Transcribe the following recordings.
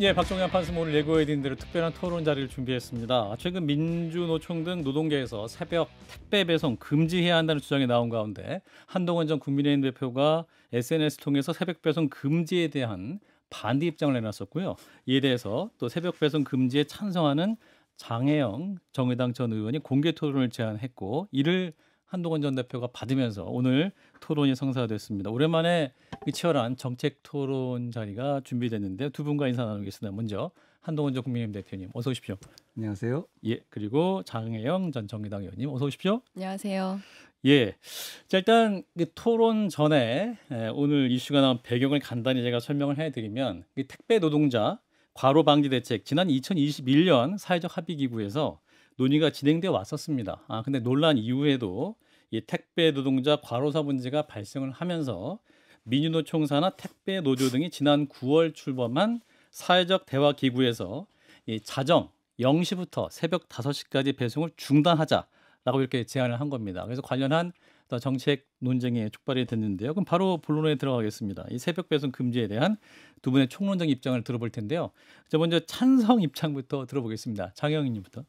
예, 박종현 판사 오늘 예고해 드린 대로 특별한 토론 자리를 준비했습니다. 최근 민주노총 등 노동계에서 새벽 택배 배송 금지해야 한다는 주장이 나온 가운데 한동훈 전 국민의힘 대표가 SNS 통해서 새벽 배송 금지에 대한 반대 입장을 내놨었고요. 이에 대해서 또 새벽 배송 금지에 찬성하는 장혜영 정의당 전 의원이 공개 토론을 제안했고 이를 한동훈 전 대표가 받으면서 오늘 토론이 성사됐습니다. 오랜만에 치열한 정책 토론 자리가 준비됐는데 두 분과 인사 나누겠습니다. 먼저 한동훈 전 국민의힘 대표님 어서 오십시오. 안녕하세요. 예, 그리고 장혜영 전 정의당 의원님 어서 오십시오. 안녕하세요. 예, 자 일단 토론 전에 오늘 이슈가 나온 배경을 간단히 제가 설명을 해드리면 택배 노동자 과로 방지 대책 지난 2021년 사회적 합의 기구에서 논의가 진행되어 왔었습니다. 근데 논란 이후에도 이 택배 노동자 과로사 문제가 발생을 하면서 민주노총사나 택배 노조 등이 지난 9월 출범한 사회적 대화 기구에서 이 자정 0시부터 새벽 5시까지 배송을 중단하자라고 이렇게 제안을 한 겁니다. 그래서 관련한 정책 논쟁이 촉발이 됐는데요. 그럼 바로 본론에 들어가겠습니다. 이 새벽 배송 금지에 대한 두 분의 총론적 입장을 들어볼 텐데요. 먼저 찬성 입장부터 들어보겠습니다. 장혜영님부터.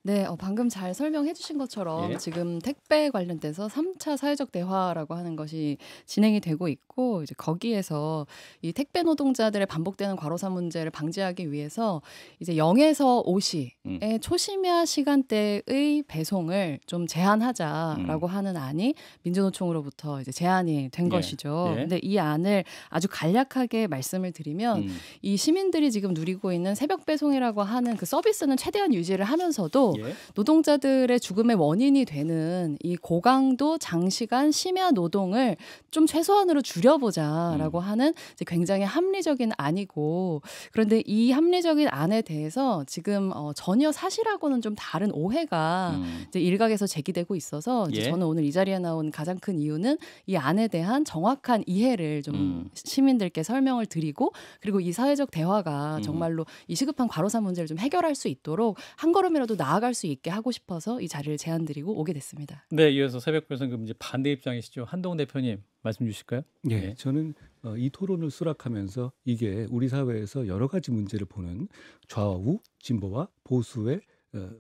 네, 방금 잘 설명해 주신 것처럼 예. 지금 택배 관련돼서 3차 사회적 대화라고 하는 것이 진행이 되고 있고 이제 거기에서 이 택배 노동자들의 반복되는 과로사 문제를 방지하기 위해서 이제 0에서 5시의 초심야 시간대의 배송을 좀 제한하자라고 하는 안이 민주노총으로부터 이제 제안이 된 것이죠. 예. 근데 이 안을 아주 간략하게 말씀을 드리면 이 시민들이 지금 누리고 있는 새벽 배송이라고 하는 그 서비스는 최대한 유지를 하면서도 예. 노동자들의 죽음의 원인이 되는 이 고강도 장시간 심야 노동을 좀 최소한으로 줄여보자라고 하는 이제 굉장히 합리적인 안이고 그런데 이 합리적인 안에 대해서 지금 전혀 사실하고는 좀 다른 오해가 이제 일각에서 제기되고 있어서 이제 예. 저는 오늘 이 자리에 나온 가장 큰 이유는 이 안에 대한 정확한 이해를 좀 시민들께 설명을 드리고 그리고 이 사회적 대화가 정말로 이 시급한 과로사 문제를 좀 해결할 수 있도록 한 걸음이라도 나아갈 수 있게 하고 싶어서 이 자리를 제안드리고 오게 됐습니다. 네, 이어서 새벽 배송 금지 반대 입장이시죠. 한동훈 대표님 말씀 주실까요? 예, 저는 이 토론을 수락하면서 이게 우리 사회에서 여러 가지 문제를 보는 좌우, 진보와 보수의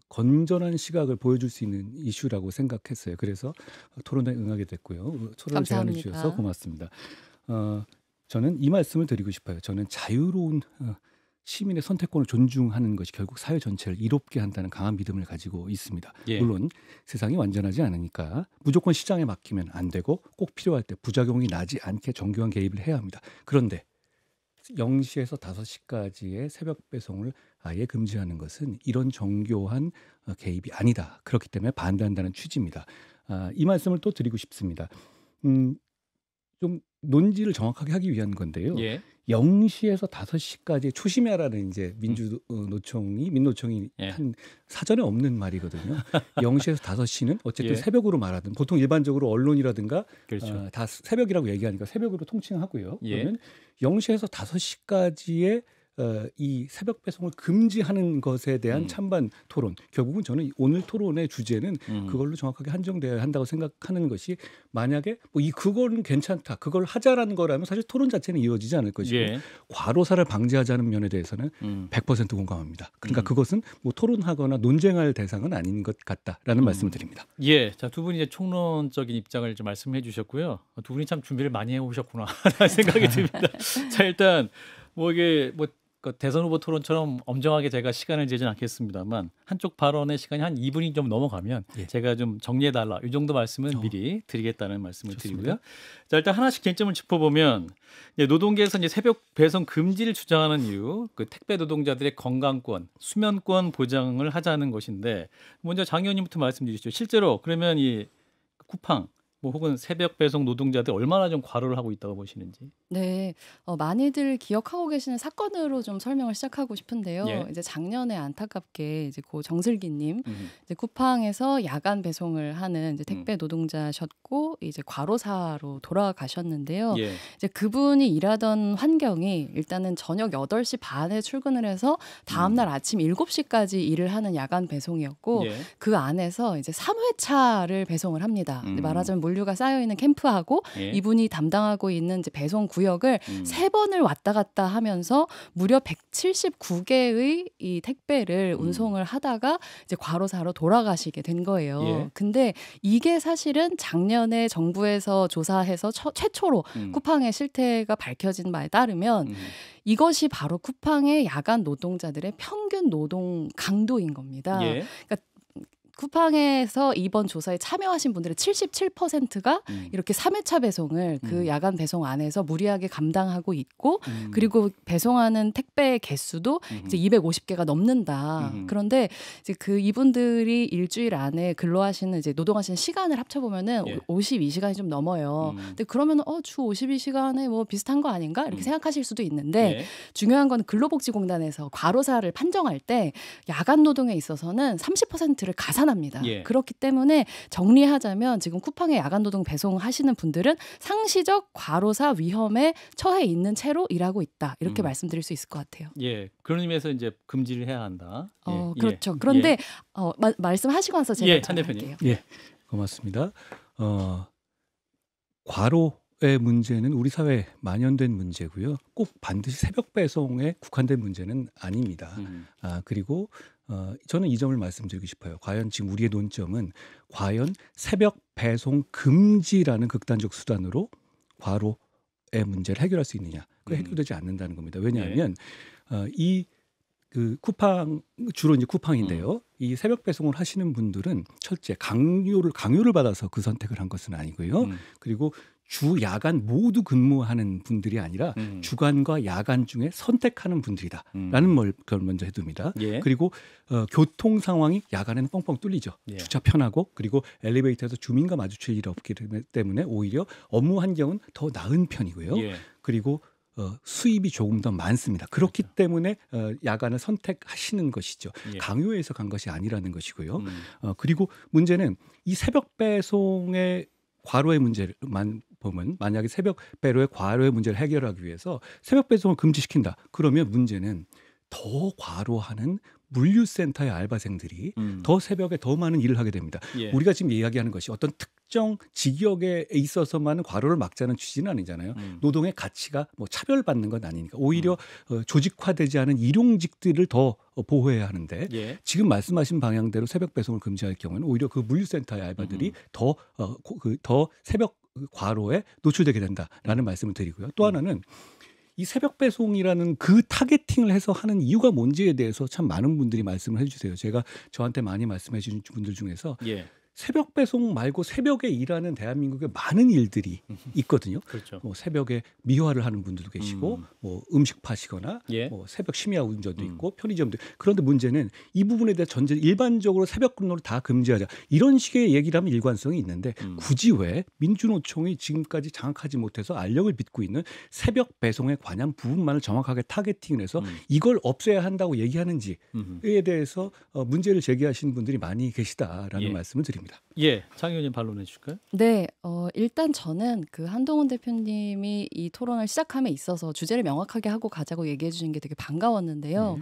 건전한 시각을 보여줄 수 있는 이슈라고 생각했어요. 그래서 토론에 응하게 됐고요. 토론을 제안해 주셔서 고맙습니다. 저는 이 말씀을 드리고 싶어요. 저는 자유로운 시민의 선택권을 존중하는 것이 결국 사회 전체를 이롭게 한다는 강한 믿음을 가지고 있습니다. 예. 물론 세상이 완전하지 않으니까 무조건 시장에 맡기면 안 되고 꼭 필요할 때 부작용이 나지 않게 정교한 개입을 해야 합니다. 그런데 0시에서 5시까지의 새벽 배송을 아예 금지하는 것은 이런 정교한 개입이 아니다. 그렇기 때문에 반대한다는 취지입니다. 이 말씀을 또 드리고 싶습니다. 좀 논지를 정확하게 하기 위한 건데요. 예. 0시에서 5시까지 초심야라는 이제 민노총이 예. 한 사전에 없는 말이거든요. 0시에서 5시는 어쨌든 예. 새벽으로 말하든 보통 일반적으로 언론이라든가 그렇죠. 다 새벽이라고 얘기하니까 새벽으로 통칭하고요. 예. 그러면 0시에서 5시까지의 이 새벽 배송을 금지하는 것에 대한 찬반 토론. 결국은 저는 오늘 토론의 주제는 그걸로 정확하게 한정되어야 한다고 생각하는 것이 만약에 그거는 괜찮다. 그걸 하자라는 거라면 사실 토론 자체는 이루어지지 않을 것이고 예. 과로사를 방지하자는 면에 대해서는 100% 공감합니다. 그러니까 그것은 토론하거나 논쟁할 대상은 아닌 것 같다라는 말씀을 드립니다. 예, 자 두 분이 이제 총론적인 입장을 좀 말씀해 주셨고요. 두 분이 참 준비를 많이 해오셨구나라는 생각이 듭니다. 자 일단 이게 대선 후보 토론처럼 엄정하게 제가 시간을 재진 않겠습니다만 한쪽 발언의 시간이 한 2분이 좀 넘어가면 제가 좀 정리해달라 이 정도 말씀은 미리 드리겠다는 말씀을 좋습니다. 드리고요. 자 일단 하나씩 쟁점을 짚어보면 노동계에서 이제 새벽 배송 금지를 주장하는 이유, 그 택배 노동자들의 건강권, 수면권 보장을 하자는 것인데 먼저 장 의원님부터 말씀드리시죠. 실제로 그러면 이 쿠팡 혹은 새벽 배송 노동자들 얼마나 좀 과로를 하고 있다고 보시는지. 네, 많이들 기억하고 계시는 사건으로 좀 설명을 시작하고 싶은데요. 예. 이제 작년에 안타깝게 이제 고 정슬기님 이제 쿠팡에서 야간 배송을 하는 이제 택배 노동자셨고 이제 과로사로 돌아가셨는데요. 예. 이제 그분이 일하던 환경이 일단은 저녁 8시 반에 출근을 해서 다음날 아침 7시까지 일을 하는 야간 배송이었고 예. 그 안에서 이제 3회차를 배송을 합니다. 말하자면 물류가 쌓여 있는 캠프하고 예. 이분이 담당하고 있는 이제 배송 구역을 음. 3번을 왔다 갔다 하면서 무려 179개의 이 택배를 운송을 하다가 이제 과로사로 돌아가시게 된 거예요. 예. 근데 이게 사실은 작년에 정부에서 조사해서 최초로 쿠팡의 실태가 밝혀진 바에 따르면 이것이 바로 쿠팡의 야간 노동자들의 평균 노동 강도인 겁니다. 예. 그러니까 쿠팡에서 이번 조사에 참여하신 분들의 77%가 이렇게 3회차 배송을 그 야간 배송 안에서 무리하게 감당하고 있고 그리고 배송하는 택배 개수도 이제 250개가 넘는다. 그런데 이제 그 이분들이 일주일 안에 근로하시는 이제 노동하시는 시간을 합쳐보면은 예. 52시간이 좀 넘어요. 근데 그러면 주 52시간에 뭐 비슷한 거 아닌가 이렇게 생각하실 수도 있는데 예. 중요한 건 근로복지공단에서 과로사를 판정할 때 야간 노동에 있어서는 30%를 가산합니다. 예. 그렇기 때문에 정리하자면 지금 쿠팡에 야간 노동 배송하시는 분들은 상시적 과로사 위험에 처해 있는 채로 일하고 있다. 이렇게 말씀드릴 수 있을 것 같아요. 예. 그런 의미에서 이제 금지를 해야 한다. 예. 그렇죠. 예. 그런데 예. 말씀하시고 나서 제가 예, 한 대표님. 할게요. 예, 고맙습니다. 과로의 문제는 우리 사회에 만연된 문제고요. 꼭 반드시 새벽 배송에 국한된 문제는 아닙니다. 그리고 저는 이 점을 말씀드리고 싶어요. 과연 지금 우리의 논점은 과연 새벽 배송 금지라는 극단적 수단으로 과로의 문제를 해결할 수 있느냐? 그 해결되지 않는다는 겁니다. 왜냐하면 그 쿠팡 주로 이제 쿠팡인데요. 이 새벽 배송을 하시는 분들은 철저히 강요를 받아서 그 선택을 한 것은 아니고요. 그리고 주 야간 모두 근무하는 분들이 아니라 주간과 야간 중에 선택하는 분들이다라는 걸 먼저 해둡니다. 예. 그리고 교통 상황이 야간에는 뻥뻥 뚫리죠. 예. 주차 편하고 그리고 엘리베이터에서 주민과 마주칠 일이 없기 때문에 오히려 업무 환경은 더 나은 편이고요. 예. 그리고 수입이 조금 더 많습니다. 그렇기 그렇죠. 때문에 야간을 선택하시는 것이죠. 예. 강요해서 간 것이 아니라는 것이고요. 그리고 문제는 이 새벽 배송의 과로의 문제만 보면 만약에 새벽 배로의 과로의 문제를 해결하기 위해서 새벽 배송을 금지시킨다. 그러면 문제는 더 과로하는 물류센터의 알바생들이 더 새벽에 더 많은 일을 하게 됩니다. 예. 우리가 지금 이야기하는 것이 어떤 특정 직역에 있어서만 과로를 막자는 취지는 아니잖아요. 노동의 가치가 뭐 차별받는 건 아니니까 오히려 조직화되지 않은 일용직들을 더 보호해야 하는데 예. 지금 말씀하신 방향대로 새벽 배송을 금지할 경우는 오히려 그 물류센터의 알바들이 더 새벽 과로에 노출되게 된다라는 말씀을 드리고요. 또 하나는 이 새벽 배송이라는 그 타겟팅을 해서 하는 이유가 뭔지에 대해서 참 많은 분들이 말씀을 해주세요. 제가 저한테 많이 말씀해 주신 분들 중에서 예. 새벽 배송 말고 새벽에 일하는 대한민국에 많은 일들이 있거든요. 그렇죠. 뭐 새벽에 미화를 하는 분들도 계시고 뭐 음식 파시거나 예. 뭐 새벽 심야 운전도 있고 편의점도. 그런데 문제는 이 부분에 대해 일반적으로 새벽 근로를 다 금지하자 이런 식의 얘기를 하면 일관성이 있는데 굳이 왜 민주노총이 지금까지 장악하지 못해서 알력을 빚고 있는 새벽 배송에 관한 부분만을 정확하게 타겟팅을 해서 이걸 없애야 한다고 얘기하는지에 대해서 문제를 제기하시는 분들이 많이 계시다라는 예. 말씀을 드립니다. 예. 장 의원님 반론해 주실까요? 네, 일단 저는 그 한동훈 대표님이 이 토론을 시작함에 있어서 주제를 명확하게 하고 가자고 얘기해 주신 게 되게 반가웠는데요.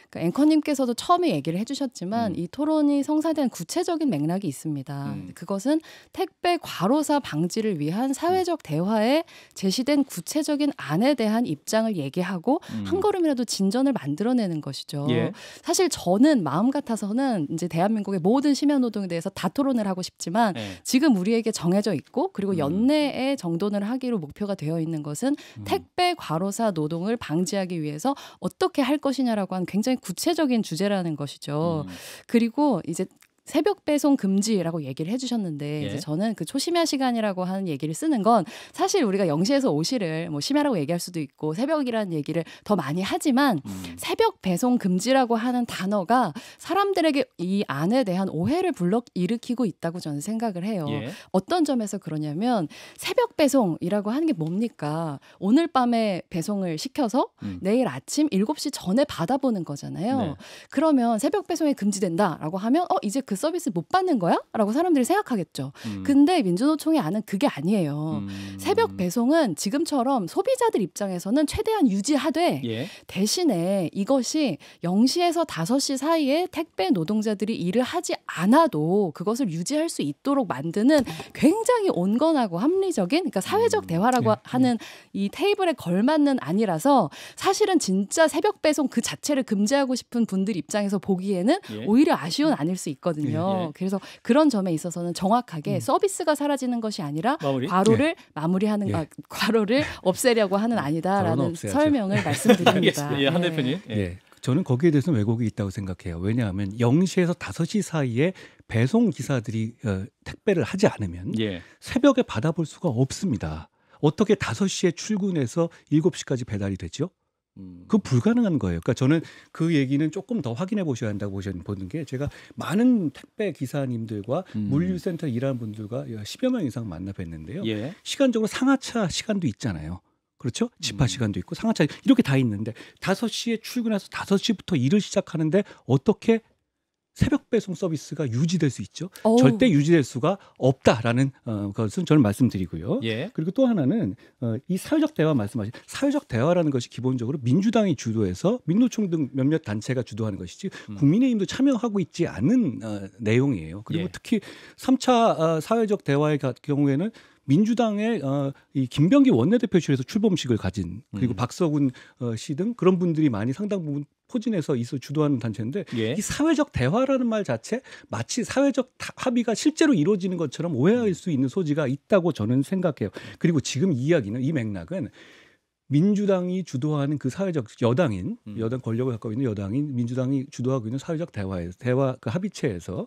그러니까 앵커님께서도 처음에 얘기를 해주셨지만 이 토론이 성사된 구체적인 맥락이 있습니다. 그것은 택배 과로사 방지를 위한 사회적 대화에 제시된 구체적인 안에 대한 입장을 얘기하고 한 걸음이라도 진전을 만들어내는 것이죠. 예. 사실 저는 마음 같아서는 이제 대한민국의 모든 심야 노동에 대해서 다 토론을 하고 싶지만 예. 지금 우리에게 정해져 있고 그리고 연내에 정돈을 하기로 목표가 되어 있는 것은 택배 과로사 노동을 방지하기 위해서 어떻게 할 것이냐라고 하는 굉장히 구체적인 주제라는 것이죠. 그리고 이제 새벽 배송 금지라고 얘기를 해주셨는데 예. 이제 저는 그 초심야 시간이라고 하는 얘기를 쓰는 건 사실 우리가 0시에서 5시를 뭐 심야라고 얘기할 수도 있고 새벽이라는 얘기를 더 많이 하지만 새벽 배송 금지라고 하는 단어가 사람들에게 이 안에 대한 오해를 일으키고 있다고 저는 생각을 해요. 예. 어떤 점에서 그러냐면 새벽 배송이라고 하는 게 뭡니까? 오늘 밤에 배송을 시켜서 내일 아침 7시 전에 받아보는 거잖아요. 네. 그러면 새벽 배송이 금지된다라고 하면 이제 그 그 서비스 못 받는 거야? 라고 사람들이 생각하겠죠. 근데 민주노총이 아는 그게 아니에요. 새벽 배송은 지금처럼 소비자들 입장에서는 최대한 유지하되 예. 대신에 이것이 0시에서 5시 사이에 택배 노동자들이 일을 하지 않아도 그것을 유지할 수 있도록 만드는 굉장히 온건하고 합리적인, 그러니까 사회적 대화라고 하는 이 테이블에 걸맞는 안이라서 사실은 진짜 새벽 배송 그 자체를 금지하고 싶은 분들 입장에서 보기에는 예. 오히려 아쉬운 안일 수 있거든요. 예. 그래서 그런 점에 있어서는 정확하게 서비스가 사라지는 것이 아니라 마무리. 과로를 마무리하는 과로를 없애려고 하는 과로는 아니다라는 없애야죠. 설명을 말씀드립니다. 알겠습니다. 예, 한 네. 대표님. 예. 예. 저는 거기에 대해서는 왜곡이 있다고 생각해요. 왜냐하면 0시에서 5시 사이에 배송 기사들이 택배를 하지 않으면 예. 새벽에 받아볼 수가 없습니다. 어떻게 5시에 출근해서 7시까지 배달이 되죠? 그 불가능한 거예요. 그러니까 저는 그 얘기는 조금 더 확인해 보셔야 한다고 보는 게, 제가 많은 택배 기사님들과 물류센터 일하는 분들과 10여 명 이상 만나 뵀는데요. 예. 시간적으로 상하차 시간도 있잖아요. 그렇죠? 집화 시간도 있고 상하차 이렇게 다 있는데 5시에 출근해서 5시부터 일을 시작하는데 어떻게 새벽 배송 서비스가 유지될 수 있죠? 어우. 절대 유지될 수가 없다라는 것은 저는 말씀드리고요. 예. 그리고 또 하나는 이 사회적 대화 말씀하신 사회적 대화라는 것이 기본적으로 민주당이 주도해서 민노총 등 몇몇 단체가 주도하는 것이지 국민의힘도 참여하고 있지 않는 내용이에요. 그리고 예. 특히 3차 사회적 대화의 경우에는 민주당의 이 김병기 원내대표실에서 출범식을 가진, 그리고 박서군 씨 등 그런 분들이 많이 상당 부분 포진해서 있어 주도하는 단체인데, 예. 이 사회적 대화라는 말 자체 마치 사회적 합의가 실제로 이루어지는 것처럼 오해할 수 있는 소지가 있다고 저는 생각해요. 그리고 지금 이 이야기는, 이 맥락은 민주당이 주도하는 그 사회적 여당 권력을 갖고 있는 여당인 민주당이 주도하고 있는 사회적 대화 그 합의체에서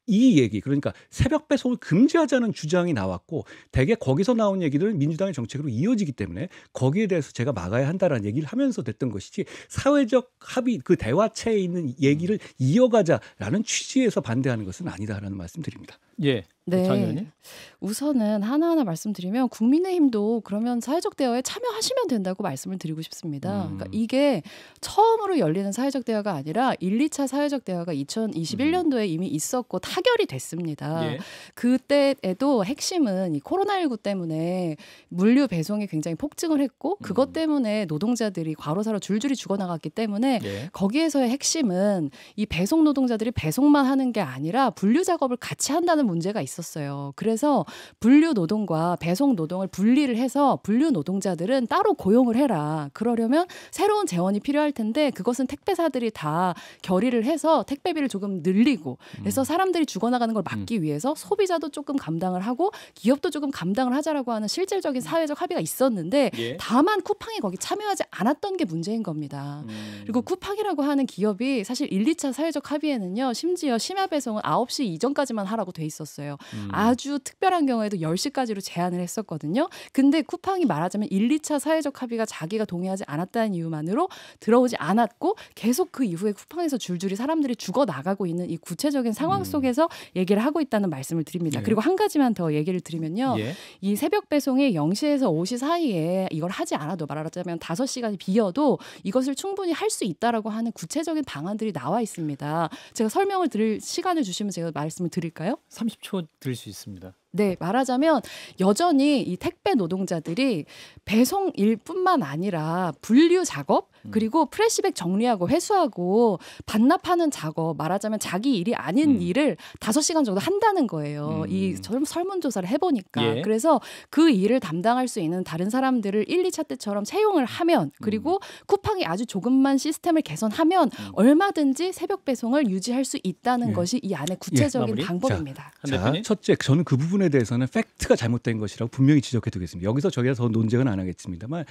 이 얘기, 그러니까 새벽 배송을 금지하자는 주장이 나왔고, 대개 거기서 나온 얘기들은 민주당의 정책으로 이어지기 때문에 거기에 대해서 제가 막아야 한다라는 얘기를 하면서 됐던 것이지, 사회적 합의 그 대화체에 있는 얘기를 이어가자라는 취지에서 반대하는 것은 아니다라는 말씀드립니다. 예. 네. 장 의원님. 우선은 하나하나 말씀드리면 국민의힘도 그러면 사회적 대화에 참여하시면 된다고 말씀을 드리고 싶습니다. 그러니까 이게 처음으로 열리는 사회적 대화가 아니라 1, 2차 사회적 대화가 2021년도에 이미 있었고 타결이 됐습니다. 예. 그때에도 핵심은 이 코로나19 때문에 물류 배송이 굉장히 폭증을 했고, 그것 때문에 노동자들이 과로사로 줄줄이 죽어나갔기 때문에 예. 거기에서의 핵심은 이 배송 노동자들이 배송만 하는 게 아니라 분류 작업을 같이 한다는 문제가 있었어요. 그래서 분류 노동과 배송 노동을 분리를 해서 분류 노동자들은 따로 고용을 해라. 그러려면 새로운 재원이 필요할 텐데 그것은 택배사들이 다 결의를 해서 택배비를 조금 늘리고, 그래서 사람들이 죽어나가는 걸 막기 위해서 소비자도 조금 감당을 하고 기업도 조금 감당을 하자라고 하는 실질적인 사회적 합의가 있었는데, 예. 다만 쿠팡이 거기 참여하지 않았던 게 문제인 겁니다. 그리고 쿠팡이라고 하는 기업이 사실 1, 2차 사회적 합의에는요, 심지어 심야 배송은 9시 이전까지만 하라고 돼 있었어요. 아주 특별한 경우에도 10시까지로 제한을 했었거든요. 근데 쿠팡이 말하자면 1, 2차 사회적 합의가 자기가 동의하지 않았다는 이유만으로 들어오지 않았고, 계속 그 이후에 쿠팡에서 줄줄이 사람들이 죽어나가고 있는 이 구체적인 상황 속에서 얘기를 하고 있다는 말씀을 드립니다. 예. 그리고 한 가지만 더 얘기를 드리면요. 예. 이 새벽 배송이 0시에서 5시 사이에 이걸 하지 않아도, 말하자면 5시간이 비어도 이것을 충분히 할 수 있다라고 하는 구체적인 방안들이 나와 있습니다. 제가 설명을 드릴 시간을 주시면 제가 말씀을 드릴까요? 30초 드릴 수 있습니다. 네, 말하자면 여전히 이 택배 노동자들이 배송 일뿐만 아니라 분류 작업, 그리고 프레시백 정리하고 회수하고 반납하는 작업, 말하자면 자기 일이 아닌 일을 5시간 정도 한다는 거예요. 이 설문조사를 해보니까. 예. 그래서 그 일을 담당할 수 있는 다른 사람들을 1, 2차 때처럼 채용을 하면, 그리고 쿠팡이 아주 조금만 시스템을 개선하면 얼마든지 새벽 배송을 유지할 수 있다는 예. 것이 이 안에 구체적인 마무리. 방법입니다. 한 자, 대표님. 첫째, 저는 그 부분에 대해서는 팩트가 잘못된 것이라고 분명히 지적해두겠습니다. 여기서 저희가 더 논쟁은 안 하겠습니다만,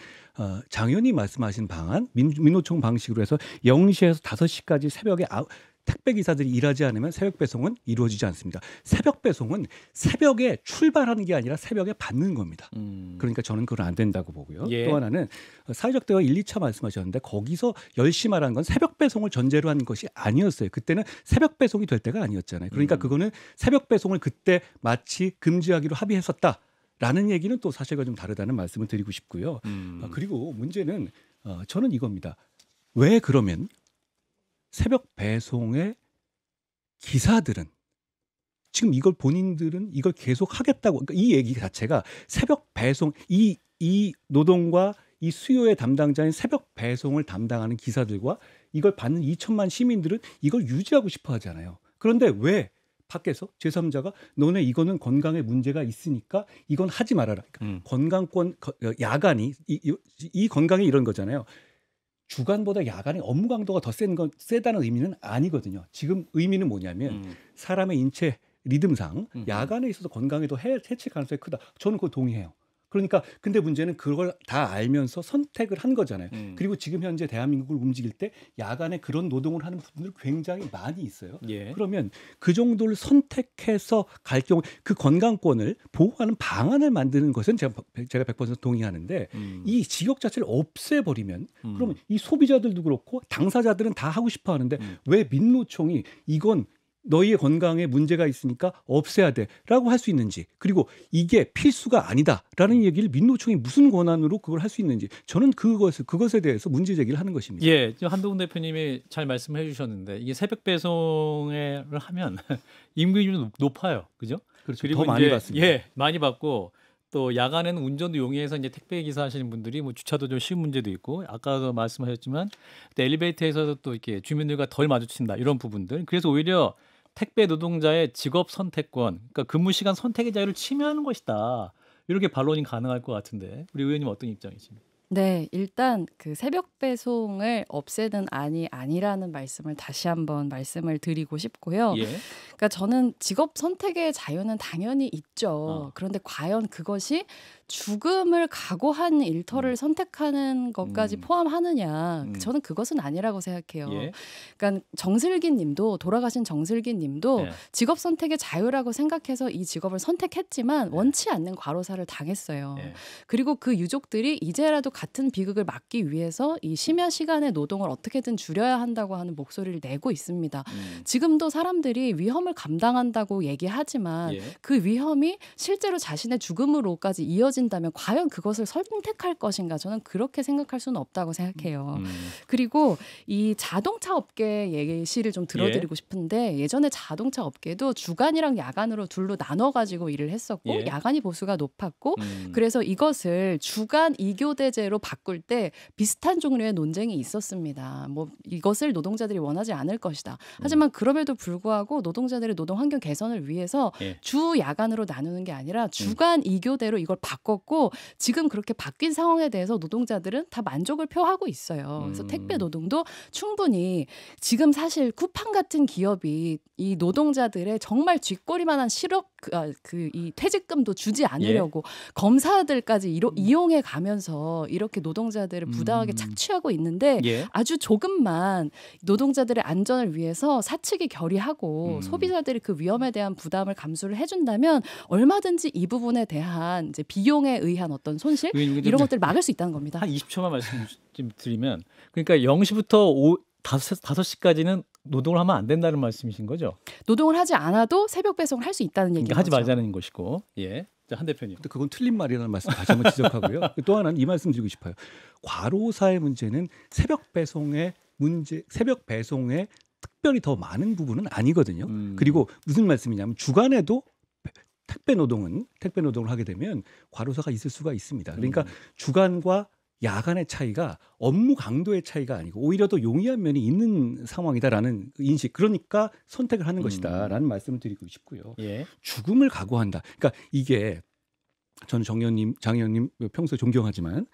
장 의원이 말씀하신 방안, 민노총 방식으로 해서 0시에서 5시까지 새벽에 택배 기사들이 일하지 않으면 새벽 배송은 이루어지지 않습니다. 새벽 배송은 새벽에 출발하는 게 아니라 새벽에 받는 겁니다. 그러니까 저는 그건 안 된다고 보고요. 예. 또 하나는 사회적 대화 1, 2차 말씀하셨는데, 거기서 10시 말한 건 새벽 배송을 전제로 한 것이 아니었어요. 그때는 새벽 배송이 될 때가 아니었잖아요. 그러니까 그거는 새벽 배송을 그때 마치 금지하기로 합의했었다. 라는 얘기는 또 사실과 좀 다르다는 말씀을 드리고 싶고요. 그리고 문제는 저는 이겁니다. 왜 그러면 새벽 배송의 기사들은 지금 이걸 본인들은 이걸 계속 하겠다고, 그러니까 이 얘기 자체가 새벽 배송, 이 노동과 이 수요의 담당자인 새벽 배송을 담당하는 기사들과 이걸 받는 2천만 시민들은 이걸 유지하고 싶어 하잖아요. 그런데 왜 밖에서 제3자가 너네 이거는 건강에 문제가 있으니까 이건 하지 말아라. 그러니까 건강권 야간이 이 건강이 이런 거잖아요. 주간보다 야간의 업무 강도가 더 세다는 의미는 아니거든요. 지금 의미는 뭐냐면 사람의 인체 리듬상 야간에 있어서 건강에 더 해칠 가능성이 크다. 저는 그거 동의해요. 그러니까 근데 문제는 그걸 다 알면서 선택을 한 거잖아요. 그리고 지금 현재 대한민국을 움직일 때 야간에 그런 노동을 하는 분들 굉장히 많이 있어요. 예. 그러면 그 정도를 선택해서 갈 경우 그 건강권을 보호하는 방안을 만드는 것은 제가 100% 동의하는데 이 직역 자체를 없애버리면 그러면 이 소비자들도 그렇고 당사자들은 다 하고 싶어 하는데 왜 민노총이 이건 너희의 건강에 문제가 있으니까 없애야 돼라고 할 수 있는지, 그리고 이게 필수가 아니다라는 얘기를 민노총이 무슨 권한으로 그걸 할 수 있는지, 저는 그것에 대해서 문제 제기를 하는 것입니다. 예, 지금 한동훈 대표님이 잘 말씀해 주셨는데 이게 새벽 배송을 하면 임금이 높아요, 그죠? 그렇죠. 그리고 더 많이 이제, 받습니다. 예, 많이 받고 또 야간에는 운전도 용이해서 이제 택배 기사 하시는 분들이 뭐 주차도 좀 쉬운 문제도 있고 아까도 말씀하셨지만 또 엘리베이터에서도 또 이렇게 주민들과 덜 마주친다 이런 부분들. 그래서 오히려 택배 노동자의 직업 선택권, 그러니까 근무 시간 선택의 자유를 침해하는 것이다. 이렇게 반론이 가능할 것 같은데 우리 의원님 어떤 입장이십니까? 네, 일단 그 새벽 배송을 없애는 안이 아니라는 말씀을 다시 한번 말씀을 드리고 싶고요. 예. 그러니까 저는 직업 선택의 자유는 당연히 있죠. 그런데 과연 그것이 죽음을 각오한 일터를 선택하는 것까지 포함하느냐? 저는 그것은 아니라고 생각해요. 예. 그러니까 정슬기 님도, 돌아가신 정슬기 님도 예. 직업 선택의 자유라고 생각해서 이 직업을 선택했지만 원치 않는 과로사를 당했어요. 예. 그리고 그 유족들이 이제라도 같은 비극을 막기 위해서 이 심야 시간의 노동을 어떻게든 줄여야 한다고 하는 목소리를 내고 있습니다. 지금도 사람들이 위험을 감당한다고 얘기하지만 예. 그 위험이 실제로 자신의 죽음으로까지 이어진다면 과연 그것을 선택할 것인가? 저는 그렇게 생각할 수는 없다고 생각해요. 그리고 이 자동차 업계 예시를 좀 들어드리고 싶은데 예전에 자동차 업계도 주간이랑 야간으로 둘로 나눠가지고 일을 했었고 예. 야간이 보수가 높았고 그래서 이것을 주간 2교대제로 바꿀 때 비슷한 종류의 논쟁이 있었습니다. 뭐 이것을 노동자들이 원하지 않을 것이다. 하지만 그럼에도 불구하고 노동자들의 노동 환경 개선을 위해서 예. 주 야간으로 나누는 게 아니라 주간 2교대로 이걸 바꿨고 지금 그렇게 바뀐 상황에 대해서 노동자들은 다 만족을 표하고 있어요. 그래서 택배 노동도 충분히 지금 사실 쿠팡 같은 기업이 이 노동자들의 정말 쥐꼬리만한 실업 이 퇴직금도 주지 않으려고 검사들까지 이용해 가면서 이렇게 노동자들을 부당하게 착취하고 있는데 예. 아주 조금만 노동자들의 안전을 위해서 사측이 결의하고 소비자들이 그 위험에 대한 부담을 감수를 해준다면 얼마든지 이 부분에 대한 이제 비용에 의한 어떤 손실 이런 것들을 막을 수 있다는 겁니다. 한 20초만 말씀 좀 드리면 그러니까 0시부터 5시까지는 노동을 하면 안 된다는 말씀이신 거죠? 노동을 하지 않아도 새벽 배송을 할 수 있다는 얘기인 그러니까 하지 거죠. 말자는 것이고. 예. 자, 한 대표님. 근데 그건 틀린 말이라는 말씀 다시 한번 지적하고요. 또 하나는 이 말씀 드리고 싶어요. 과로사의 문제는 새벽 배송의 특별히 더 많은 부분은 아니거든요. 그리고 무슨 말씀이냐면 주간에도 택배 노동을 하게 되면 과로사가 있을 수가 있습니다. 그러니까 주간과 야간의 차이가 업무 강도의 차이가 아니고 오히려 더 용이한 면이 있는 상황이다라는 인식. 그러니까 선택을 하는 것이다라는 말씀을 드리고 싶고요. 예. 죽음을 각오한다. 그러니까 이게 저는 장 의원님 평소에 존경하지만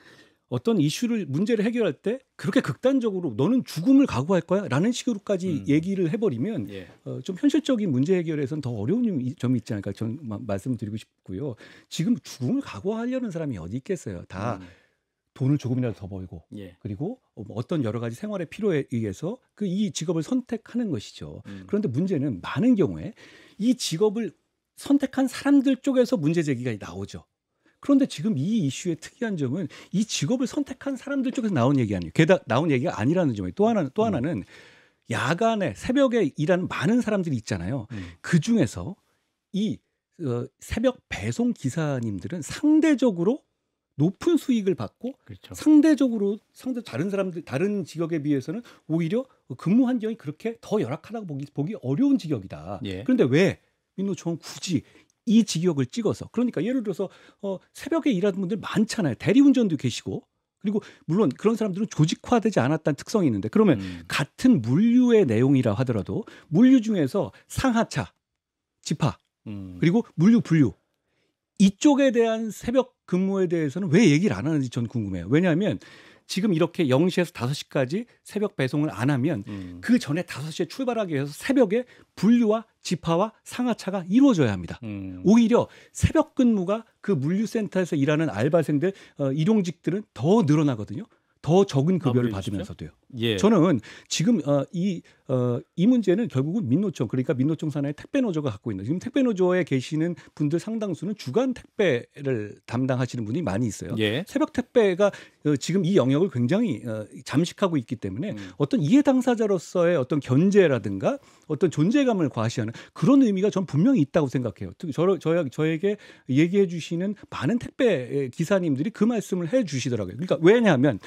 어떤 문제를 해결할 때 그렇게 극단적으로 너는 죽음을 각오할 거야? 라는 식으로까지 얘기를 해버리면 예. 좀 현실적인 문제 해결에서는 더 어려운 점이 있지 않을까 저는 말씀을 드리고 싶고요. 지금 죽음을 각오하려는 사람이 어디 있겠어요. 다 돈을 조금이라도 더 벌고 예. 그리고 어떤 여러 가지 생활의 필요에 의해서 이 직업을 선택하는 것이죠. 그런데 문제는 많은 경우에 이 직업을 선택한 사람들 쪽에서 문제 제기가 나오죠. 그런데 지금 이 이슈의 특이한 점은 이 직업을 선택한 사람들 쪽에서 나온 얘기 아니에요. 게다가 나온 얘기가 아니라는 점이에요. 또 하나는 야간에 새벽에 일하는 많은 사람들이 있잖아요. 그 중에서 이 새벽 배송 기사님들은 상대적으로 높은 수익을 받고 그렇죠. 상대적으로 다른 직업에 비해서는 오히려 근무 환경이 그렇게 더 열악하다고 보기 어려운 직업이다. 예. 그런데 왜 민노총은 굳이 이 직역을 찍어서 그러니까 예를 들어서 새벽에 일하는 분들 많잖아요. 대리운전도 계시고 그리고 물론 그런 사람들은 조직화되지 않았다는 특성이 있는데 그러면 같은 물류의 내용이라 하더라도 물류 중에서 상하차, 지파 그리고 물류 분류 이쪽에 대한 새벽 근무에 대해서는 왜 얘기를 안 하는지 전 궁금해요. 왜냐하면 지금 이렇게 0시에서 5시까지 새벽 배송을 안 하면 그 전에 5시에 출발하기 위해서 새벽에 분류와 지파와 상하차가 이루어져야 합니다. 오히려 새벽 근무가 그 물류센터에서 일하는 알바생들 일용직들은 더 늘어나거든요. 더 적은 급여를 받으면서도요. 예. 저는 지금 이 문제는 결국은 민노총 그러니까 민노총 산하의 택배노조가 갖고 있는 지금 택배노조에 계시는 분들 상당수는 주간 택배를 담당하시는 분이 많이 있어요. 예. 새벽 택배가 지금 이 영역을 굉장히 잠식하고 있기 때문에 어떤 이해 당사자로서의 어떤 견제라든가 어떤 존재감을 과시하는 그런 의미가 전 분명히 있다고 생각해요. 특히 저에게 얘기해 주시는 많은 택배 기사님들이 그 말씀을 해 주시더라고요. 그러니까 왜냐하면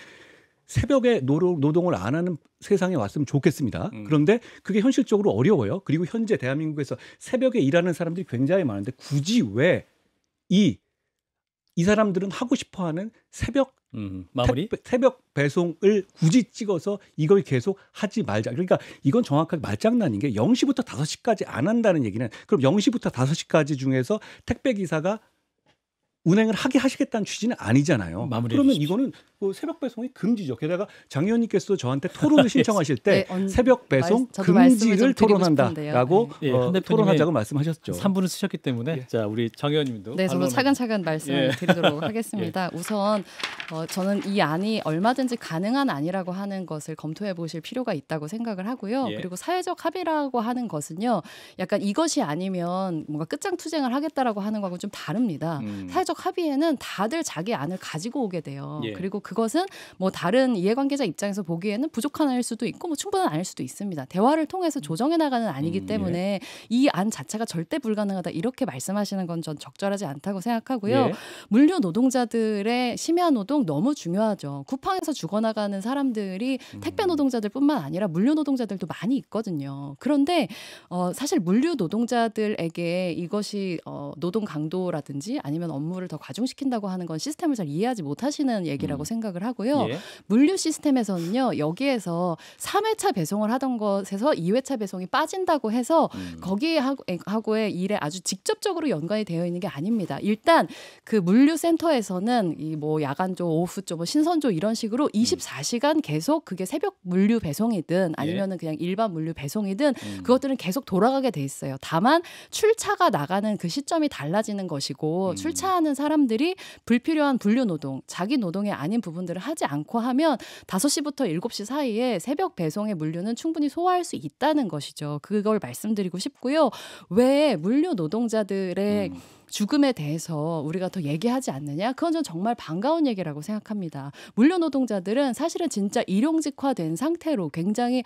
새벽에 노동을 안 하는 세상에 왔으면 좋겠습니다. 그런데 그게 현실적으로 어려워요. 그리고 현재 대한민국에서 새벽에 일하는 사람들이 굉장히 많은데 굳이 왜 이 사람들은 하고 싶어하는 새벽 새벽 배송을 굳이 찍어서 이걸 계속 하지 말자. 그러니까 이건 정확하게 말장난인 게 0시부터 5시까지 안 한다는 얘기는 그럼 0시부터 5시까지 중에서 택배 기사가 운행을 하시겠다는 취지는 아니잖아요. 그러면 주십시오. 이거는 새벽 배송이 금지죠. 게다가 장 의원님께서도 저한테 토론을 신청하실 때 네, 새벽 배송 금지를 토론한다라고 토론하자고 말씀하셨죠. 3분을 쓰셨기 때문에 자 우리 장 의원님도 네, 저도 차근차근 말씀을 드리도록 하겠습니다. 우선 저는 이 안이 얼마든지 가능한 안이라고 하는 것을 검토해 보실 필요가 있다고 생각을 하고요. 그리고 사회적 합의라고 하는 것은요. 약간 이것이 아니면 뭔가 끝장투쟁을 하겠다라고 하는 거하고 좀 다릅니다. 사회적 합의에는 다들 자기 안을 가지고 오게 돼요. 그리고 그것은 뭐 다른 이해관계자 입장에서 보기에는 부족한 안일 수도 있고 뭐 충분한 안일 수도 있습니다. 대화를 통해서 조정해 나가는 안이기 때문에 이 안 자체가 절대 불가능하다 이렇게 말씀하시는 건 전 적절하지 않다고 생각하고요. 물류 노동자들의 심야 노동 너무 중요하죠. 쿠팡에서 죽어나가는 사람들이 택배 노동자들뿐만 아니라 물류 노동자들도 많이 있거든요. 그런데 사실 물류 노동자들에게 이것이 노동 강도라든지 아니면 업무를 더 과중시킨다고 하는 건 시스템을 잘 이해하지 못하시는 얘기라고 생각을 하고요. 물류 시스템에서는요. 여기에서 3회차 배송을 하던 것에서 2회차 배송이 빠진다고 해서 거기하고의 일에 아주 직접적으로 연관이 되어 있는 게 아닙니다. 일단 그 물류센터에서는 이 뭐 야간조, 오후조, 뭐 신선조 이런 식으로 24시간 계속 그게 새벽 물류 배송이든 아니면은 그냥 일반 물류 배송이든 그것들은 계속 돌아가게 돼 있어요. 다만 출차가 나가는 그 시점이 달라지는 것이고 출차하는 사람들이 불필요한 분류 노동, 자기 노동이 아닌 부분들을 하지 않고 하면 5시부터 7시 사이에 새벽 배송의 물류는 충분히 소화할 수 있다는 것이죠. 그걸 말씀드리고 싶고요. 왜 물류 노동자들의 죽음에 대해서 우리가 더 얘기하지 않느냐? 그건 전 정말 반가운 얘기라고 생각합니다. 물류 노동자들은 사실은 진짜 일용직화된 상태로 굉장히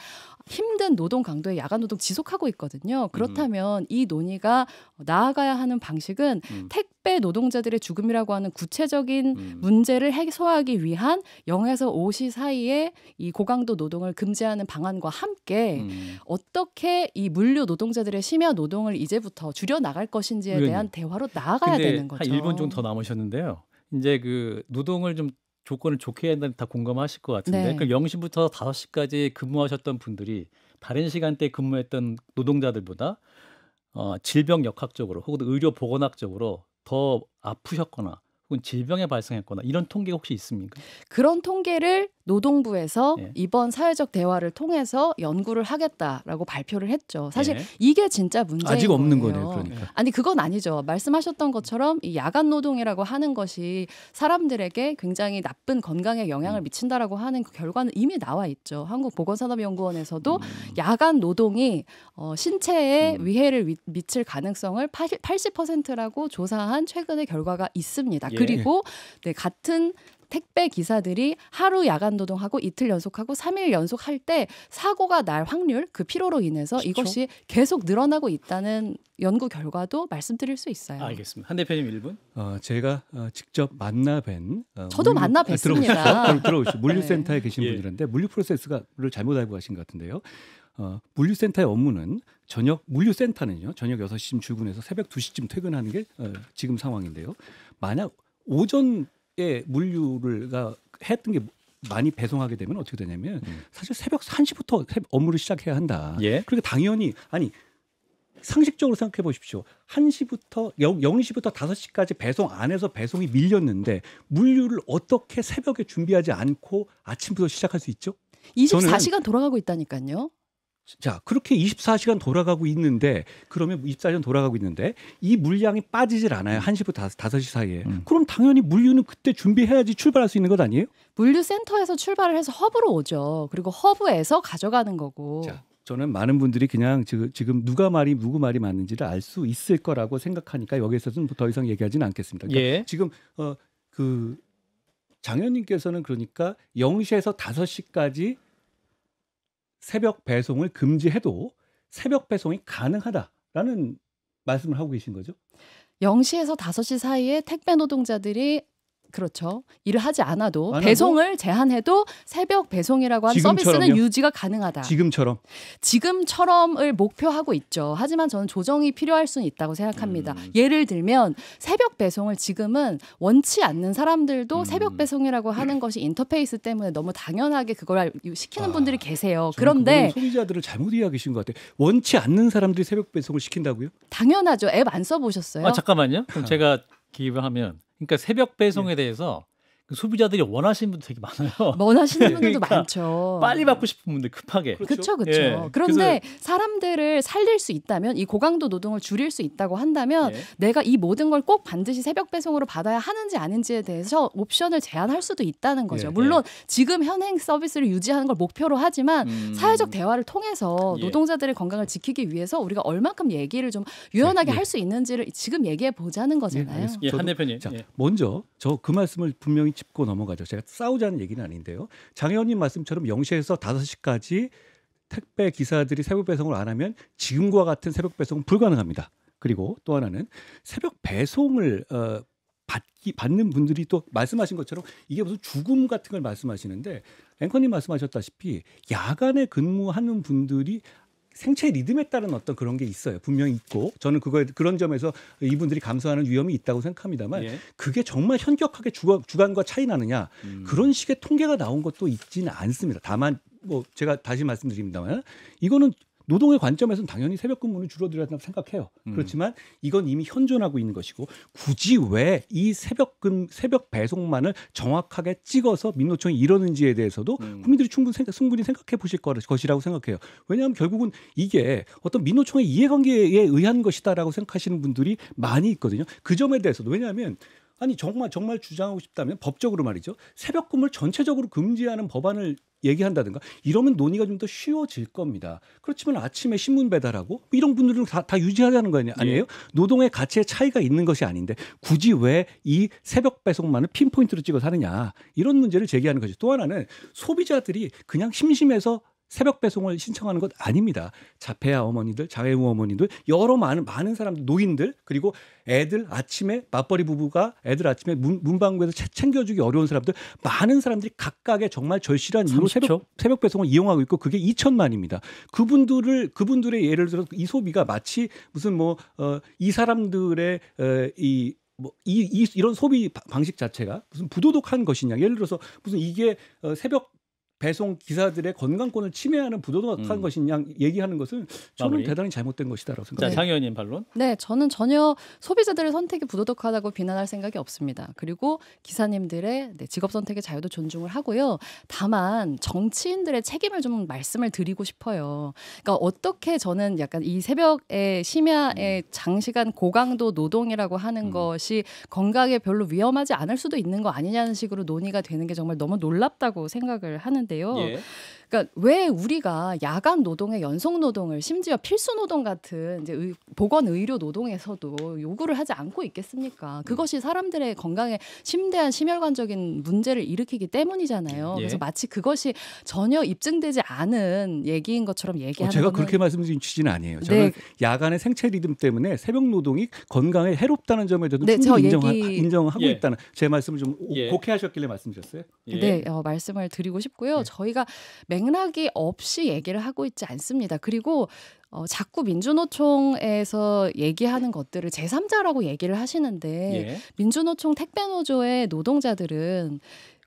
힘든 노동 강도의 야간 노동 지속하고 있거든요. 그렇다면 이 논의가 나아가야 하는 방식은 택배 노동자들의 죽음이라고 하는 구체적인 문제를 해소하기 위한 0에서 5시 사이에 이 고강도 노동을 금지하는 방안과 함께 어떻게 이 물류 노동자들의 심야 노동을 이제부터 줄여 나갈 것인지에 대한 대화로 나아가야 되는 거죠. 한 1분 정도 더 남으셨는데요. 이제 그 노동을 좀 조건을 좋게 해야 한다는 다 공감하실 것 같은데 그 0시부터 5시까지 근무하셨던 분들이 다른 시간대에 근무했던 노동자들보다 질병 역학적으로 혹은 의료 보건학적으로 더 아프셨거나 혹은 질병에 발생했거나 이런 통계가 혹시 있습니까? 그런 통계를 노동부에서 이번 사회적 대화를 통해서 연구를 하겠다라고 발표를 했죠. 사실 이게 진짜 문제인 아직 없는 거예요. 거네요. 그러니까. 아니 그건 아니죠. 말씀하셨던 것처럼 이 야간 노동이라고 하는 것이 사람들에게 굉장히 나쁜 건강에 영향을 미친다라고 하는 그 결과는 이미 나와 있죠. 한국보건산업연구원에서도 야간 노동이 신체에 위해를 미칠 가능성을 80%라고 조사한 최근의 결과가 있습니다. 그리고 같은 택배 기사들이 하루 야간 노동하고 이틀 연속하고 3일 연속할 때 사고가 날 확률, 그 피로로 인해서 그렇죠. 이것이 계속 늘어나고 있다는 연구 결과도 말씀드릴 수 있어요. 알겠습니다. 한 대표님 1분. 제가 직접 만나뵌 저도 만나 뵀습니다. 들어오시죠. 물류센터에 계신 예. 분들인데 물류 프로세스를 잘못 알고 가신 것 같은데요. 물류센터의 업무는 물류센터는요. 저녁 6시쯤 출근해서 새벽 2시쯤 퇴근하는 게 지금 상황인데요. 만약 오전에 물류를 했던 게 많이 배송하게 되면 어떻게 되냐면 사실 새벽 1시부터 업무를 시작해야 한다. 예. 그러니까 당연히 상식적으로 생각해 보십시오. 1시부터 0시부터 5시까지 배송 안에서 배송이 밀렸는데 물류를 어떻게 새벽에 준비하지 않고 아침부터 시작할 수 있죠? 24시간 돌아가고 있다니까요. 자, 그렇게 24시간 돌아가고 있는데 그러면 24시간 돌아가고 있는데 이 물량이 빠지질 않아요. 1시부터 5시 사이에. 그럼 당연히 물류는 그때 준비해야지 출발할 수 있는 것 아니에요? 물류센터에서 출발을 해서 허브로 오죠. 그리고 허브에서 가져가는 거고. 자, 저는 많은 분들이 그냥 지금 누구 말이 맞는지를 알 수 있을 거라고 생각하니까 여기에서는 더 이상 얘기하지는 않겠습니다. 그러니까 예. 지금 장 의원님께서는 그러니까 0시에서 5시까지 새벽 배송을 금지해도 새벽 배송이 가능하다라는 말씀을 하고 계신 거죠? 0시에서 5시 사이에 택배 노동자들이 그렇죠. 일을 하지 않아도 안 배송을 제한해도 새벽 배송이라고 하는 지금처럼요? 서비스는 유지가 가능하다. 지금처럼을 목표하고 있죠. 하지만 저는 조정이 필요할 수는 있다고 생각합니다. 예를 들면 새벽 배송을 지금은 원치 않는 사람들도 새벽 배송이라고 하는 것이 인터페이스 때문에 너무 당연하게 그걸 시키는 분들이 계세요. 그런데 소비자들을 잘못 이해하신 것 같아요. 원치 않는 사람들이 새벽 배송을 시킨다고요? 당연하죠. 앱 안 써보셨어요? 잠깐만요. 그럼 제가 기입을 하면 그러니까 새벽 배송에 대해서 그 소비자들이 원하시는 분들 되게 많아요. 원하시는 분들도 그러니까 많죠. 빨리 받고 싶은 분들 급하게. 그렇죠. 예. 그런데 사람들을 살릴 수 있다면 이 고강도 노동을 줄일 수 있다고 한다면 예. 내가 이 모든 걸 꼭 반드시 새벽 배송으로 받아야 하는지 아닌지에 대해서 옵션을 제한할 수도 있다는 거죠. 예. 물론 지금 현행 서비스를 유지하는 걸 목표로 하지만 사회적 대화를 통해서 예. 노동자들의 건강을 지키기 위해서 우리가 얼만큼 얘기를 좀 유연하게 할 수 있는지를 지금 얘기해 보자는 거잖아요. 알겠습니다. 예, 저도- 한 대표님. 자, 예. 먼저 저 그 말씀을 분명히 짚고 넘어가죠. 제가 싸우자는 얘기는 아닌데요. 장 의원님 말씀처럼 0시에서 5시까지 택배 기사들이 새벽 배송을 안 하면 지금과 같은 새벽 배송은 불가능합니다. 그리고 또 하나는 새벽 배송을 받는 분들이 또 말씀하신 것처럼 이게 무슨 죽음 같은 걸 말씀하시는데 앵커님 말씀하셨다시피 야간에 근무하는 분들이 생체 리듬에 따른 어떤 그런 게 있어요. 분명히 있고 저는 그런 점에서 이분들이 감수하는 위험이 있다고 생각합니다만 예. 그게 정말 현격하게 주간과 차이 나느냐 그런 식의 통계가 나온 것도 있지는 않습니다. 다만 제가 다시 말씀드립니다만 이거는 노동의 관점에서는 당연히 새벽 근무는 줄어들어야 된다고 생각해요. 그렇지만 이건 이미 현존하고 있는 것이고 굳이 왜 이 새벽 배송만을 정확하게 찍어서 민노총이 이러는지에 대해서도 국민들이 충분히 생각해 보실 것이라고 생각해요. 왜냐하면 결국은 이게 어떤 민노총의 이해관계에 의한 것이다라고 생각하시는 분들이 많이 있거든요. 그 점에 대해서도 왜냐하면 정말 주장하고 싶다면 법적으로 말이죠. 새벽 근무를 전체적으로 금지하는 법안을 얘기한다든가 이러면 논의가 좀 더 쉬워질 겁니다. 그렇지만 아침에 신문 배달하고 이런 분들은 다 유지하자는 거 아니에요? 노동의 가치의 차이가 있는 것이 아닌데 굳이 왜 이 새벽 배송만을 핀포인트로 찍어서 하느냐 이런 문제를 제기하는 거죠. 또 하나는 소비자들이 그냥 심심해서 새벽 배송을 신청하는 것 아닙니다. 자폐아 어머니들, 자외우 어머니들, 여러 많은 사람들, 노인들, 그리고 애들 아침에 맞벌이 부부가 애들 아침에 문방구에서 챙겨주기 어려운 사람들, 많은 사람들이 각각의 정말 절실한 이유로 30초? 새벽 배송을 이용하고 있고 그게 2천만입니다. 그분들의 예를 들어서 이 소비가 마치 무슨 이 사람들의 이런 소비 방식 자체가 무슨 부도덕한 것이냐. 예를 들어서 무슨 이게 새벽 배송 기사들의 건강권을 침해하는 부도덕한 것이냐 얘기하는 것은 저는 마무리. 대단히 잘못된 것이다라고 자, 생각합니다. 장 의원님 반론. 네, 저는 전혀 소비자들의 선택이 부도덕하다고 비난할 생각이 없습니다. 그리고 기사님들의 직업 선택의 자유도 존중을 하고요. 다만 정치인들의 책임을 좀 말씀을 드리고 싶어요. 그러니까 어떻게 저는 약간 이 새벽에 심야에 장시간 고강도 노동이라고 하는 것이 건강에 별로 위험하지 않을 수도 있는 거 아니냐는 식으로 논의가 되는 게 정말 너무 놀랍다고 생각을 하는데요. 예. 그러니까 왜 우리가 야간 노동의 연속 노동을 심지어 필수 노동 같은 이제 보건 의료 노동에서도 요구를 하지 않고 있겠습니까? 그것이 사람들의 건강에 심대한 심혈관적인 문제를 일으키기 때문이잖아요. 예. 그래서 마치 그것이 전혀 입증되지 않은 얘기인 것처럼 얘기하는 제가 거는 그렇게 말씀드린 취지는 아니에요. 저는 네. 야간의 생체 리듬 때문에 새벽 노동이 건강에 해롭다는 점에 대해서 네, 충분히 저 얘기- 인정하고 예. 있다는 제 말씀을 좀 예. 곡해하셨길래 말씀드렸어요. 예. 네, 말씀을 드리고 싶고요. 네. 저희가 맥락이 없이 얘기를 하고 있지 않습니다. 그리고 자꾸 민주노총에서 얘기하는 것들을 제3자라고 얘기를 하시는데 예. 민주노총 택배노조의 노동자들은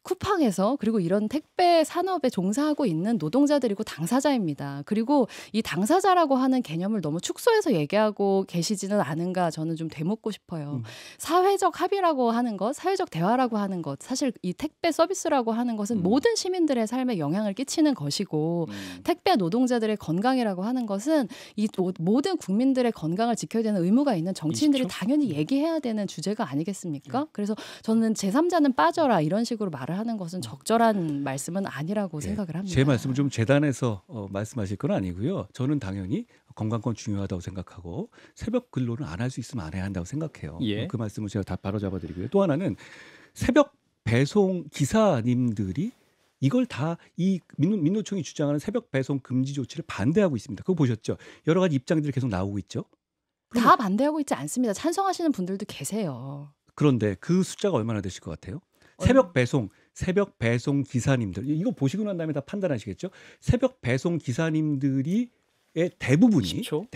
쿠팡에서 그리고 이런 택배 산업에 종사하고 있는 노동자들이고 당사자입니다. 그리고 이 당사자라고 하는 개념을 너무 축소해서 얘기하고 계시지는 않은가 저는 좀 되묻고 싶어요. 사회적 합의라고 하는 것, 사회적 대화라고 하는 것, 사실 이 택배 서비스라고 하는 것은 모든 시민들의 삶에 영향을 끼치는 것이고 택배 노동자들의 건강이라고 하는 것은 이 모든 국민들의 건강을 지켜야 되는 의무가 있는 정치인들이 20초? 당연히 얘기해야 되는 주제가 아니겠습니까? 그래서 저는 제3자는 빠져라 이런 식으로 말을 하는 것은 적절한 말씀은 아니라고 생각을 합니다. 제 말씀을 좀 재단해서 말씀하실 건 아니고요. 저는 당연히 건강권 중요하다고 생각하고 새벽 근로는 안 할 수 있으면 안 해야 한다고 생각해요. 예. 그 말씀을 제가 다 바로 잡아드리고요. 또 하나는 새벽 배송 기사님들이 이걸 다 이 민노총이 주장하는 새벽 배송 금지 조치를 반대하고 있습니다. 그거 보셨죠? 여러 가지 입장들이 계속 나오고 있죠. 다 반대하고 있지 않습니다. 찬성하시는 분들도 계세요. 그런데 그 숫자가 얼마나 되실 것 같아요? 새벽 배송 기사님들 이거 보시고 난 다음에 다 판단하시겠죠. 새벽 배송 기사님들이 대부분이 10초?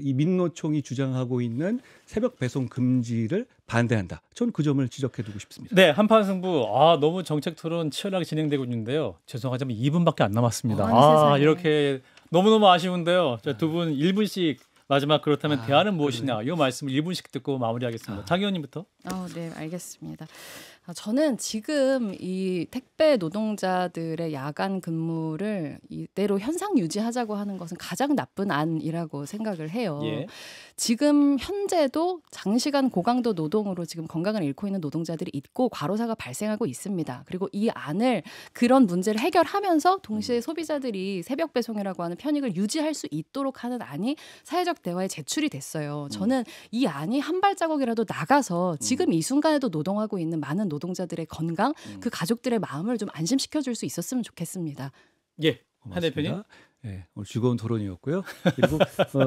이 민노총이 주장하고 있는 새벽 배송 금지를 반대한다. 저는 그 점을 지적해두고 싶습니다. 네, 한판 승부. 너무 정책 토론 치열하게 진행되고 있는데요. 죄송하지만 2분밖에 안 남았습니다. 아니, 세상에. 이렇게 너무너무 아쉬운데요. 두 분 1분씩 마지막 그렇다면 대안은 무엇이냐 이 말씀을 1분씩 듣고 마무리하겠습니다. 장 의원님부터. 네, 알겠습니다. 저는 지금 이 택배 노동자들의 야간 근무를 이대로 현상 유지하자고 하는 것은 가장 나쁜 안이라고 생각을 해요. 예. 지금 현재도 장시간 고강도 노동으로 지금 건강을 잃고 있는 노동자들이 있고 과로사가 발생하고 있습니다. 그리고 이 안을 그런 문제를 해결하면서 동시에 소비자들이 새벽 배송이라고 하는 편익을 유지할 수 있도록 하는 안이 사회적 대화에 제출이 됐어요. 저는 이 안이 한 발자국이라도 나가서 지금 이 순간에도 노동하고 있는 많은 노동자들의 건강, 그 가족들의 마음을 좀 안심시켜 줄 수 있었으면 좋겠습니다. 예. 한 대표님. 고맙습니다. 네, 오늘 즐거운 토론이었고요. 그리고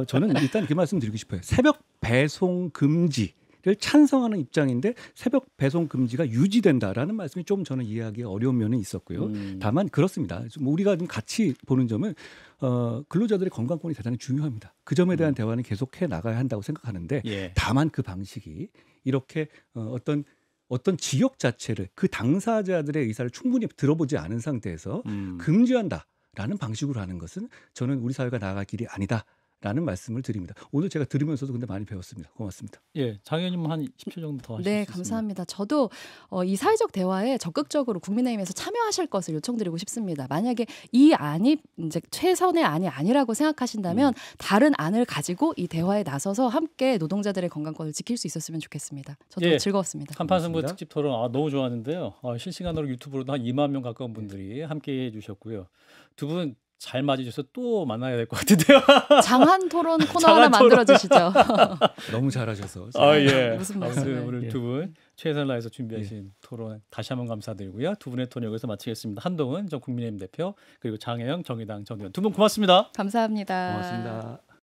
저는 일단 그 말씀 드리고 싶어요. 새벽 배송 금지를 찬성하는 입장인데 새벽 배송 금지가 유지된다라는 말씀이 좀 저는 이해하기 어려운 면은 있었고요. 다만 그렇습니다. 좀 우리가 좀 같이 보는 점은 근로자들의 건강권이 대단히 중요합니다. 그 점에 대한 대화는 계속해 나가야 한다고 생각하는데 예. 다만 그 방식이 이렇게 어떤 지역 자체를 그 당사자들의 의사를 충분히 들어보지 않은 상태에서 금지한다라는 방식으로 하는 것은 저는 우리 사회가 나아갈 길이 아니다라는 말씀을 드립니다. 오늘 제가 들으면서도 근데 많이 배웠습니다. 고맙습니다. 예. 장 의원님 한 10초 정도 더 하실 수 네, 있습니다. 감사합니다. 저도 이 사회적 대화에 적극적으로 국민의힘에서 참여하실 것을 요청드리고 싶습니다. 만약에 이 안이 이제 최선의 안이 아니라고 생각하신다면 다른 안을 가지고 이 대화에 나서서 함께 노동자들의 건강권을 지킬 수 있었으면 좋겠습니다. 저도 예. 즐거웠습니다. 한판 승부 고맙습니다. 특집 토론 너무 좋았는데요. 실시간으로 유튜브로도 한 2만 명 가까운 분들이 함께해 주셨고요. 두 분 잘 맞으셔서 또 만나야 될 것 같은데요. 장한 토론 코너 장한 하나 토론. 만들어 주시죠. 너무 잘하셔서 예. 무슨 아무튼 말씀을. 오늘 예. 두 분 최선을 다해서 준비하신 토론 다시 한번 감사드리고요. 두 분의 토론 여기서 마치겠습니다. 한동훈 전 국민의힘 대표 그리고 장혜영 정의당 전 의원 두 분 고맙습니다. 감사합니다. 고맙습니다.